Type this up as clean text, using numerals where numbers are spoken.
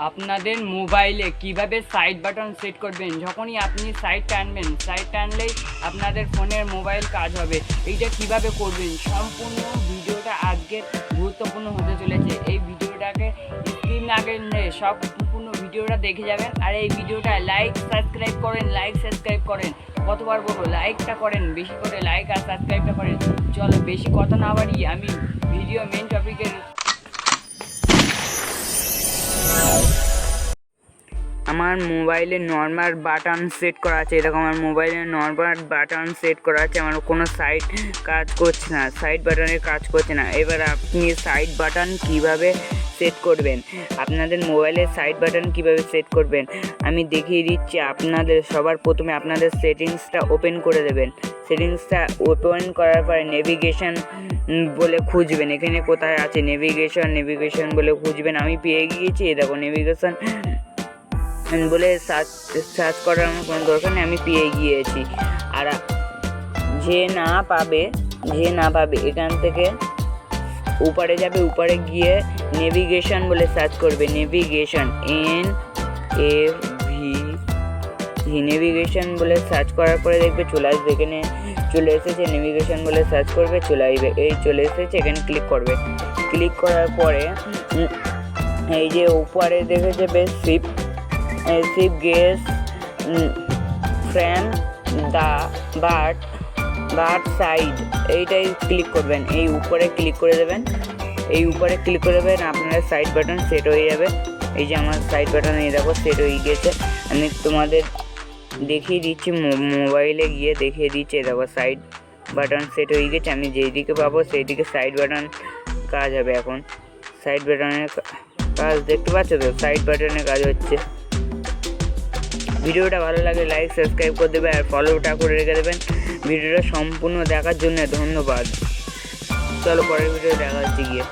আপনাদের মোবাইলে কিভাবে সাইড বাটন সেট করবেন। যখনই আপনি সাইড টানবেন, সাইড টানলেই আপনাদের ফোনের মোবাইল কাজ হবে। এইটা কিভাবে করবেন সম্পূর্ণ ভিডিওটা আজকে গুরুত্বপূর্ণ হতে চলেছে। এই ভিডিওটাকে স্ক্রিন আগে সব সম্পূর্ণ ভিডিওটা দেখে যাবেন। আর এই ভিডিওটা লাইক সাবস্ক্রাইব করেন। কতবার বলবো, লাইকটা করেন, বেশি করে লাইক আর সাবস্ক্রাইবটা করেন। চলো বেশি কথা না বাড়িয়ে আমি ভিডিও মেন টপিকের। আমার মোবাইলে নর্মাল বাটন সেট করা আছে। এরকম আমার মোবাইলে নর্মাল বাটন সেট করা আছে। আমার কোনো সাইড কাজ করছে না, সাইড বাটনের কাজ করছে না। এবার আপনি সাইড বাটন কিভাবে সেট করবেন, আপনাদের মোবাইলে সাইড বাটন কিভাবে সেট করবেন আমি দেখিয়ে দিচ্ছি। আপনাদের সবার প্রথমে আপনাদের সেটিংসটা ওপেন করে দেবেন। সেটিংসটা ওপেন করার পরে নেভিগেশন বলে খুঁজবেন। এখানে কোথায় আছে নেভিগেশন বলে খুঁজবেন। আমি পেয়ে গিয়েছি, দেখো নেভিগেশন বলে সার্চ করার আমার কোনো দরকার নেই, আমি পেয়ে গিয়েছি। আর যে না পাবে এখান থেকে উপরে যাবে, উপরে গিয়ে নেভিগেশন বলে সার্চ করবে। নেভিগেশন নেভিগেশন বলে সার্চ করার পরে দেখবে চলে আসবে। এখানে চলে এসেছে, নেভিগেশন বলে সার্চ করবে, চলে আসবে। এই চলে এসেছে, এখানে ক্লিক করবে। ক্লিক করার পরে এই যে উপরে দেখে যাবে শিফট গেস ফ্রেম দা বাট সাইড, এইটাই ক্লিক করবেন। এই উপরে ক্লিক করে দেবেন। আপনার সাইড বাটন সেট হয়ে যাবে। এই যে আমার সাইড বাটন এই দেখো সেট হয়ে গেছে। আমি তোমাদের দেখিয়ে দিচ্ছি, মোবাইলে গিয়ে দেখিয়ে দিচ্ছি। দেখো সাইড বাটন সেট হয়ে গেছে। আমি যেই দিকে পাবো সেই দিকে সাইড বাটন কাজ হবে। এখন সাইড বাটনের কাজ দেখতে পাচ্ছ তো, সাইড বাটনের কাজ হচ্ছে। ভিডিওটা ভালো লাগে লাইক সাবস্ক্রাইব করে দেবে আর ফলোটা করে রেখে দেবেন। ভিডিওটা সম্পূর্ণ দেখার জন্য ধন্যবাদ। চলো পরের ভিডিও দেখা হচ্ছে গিয়ে।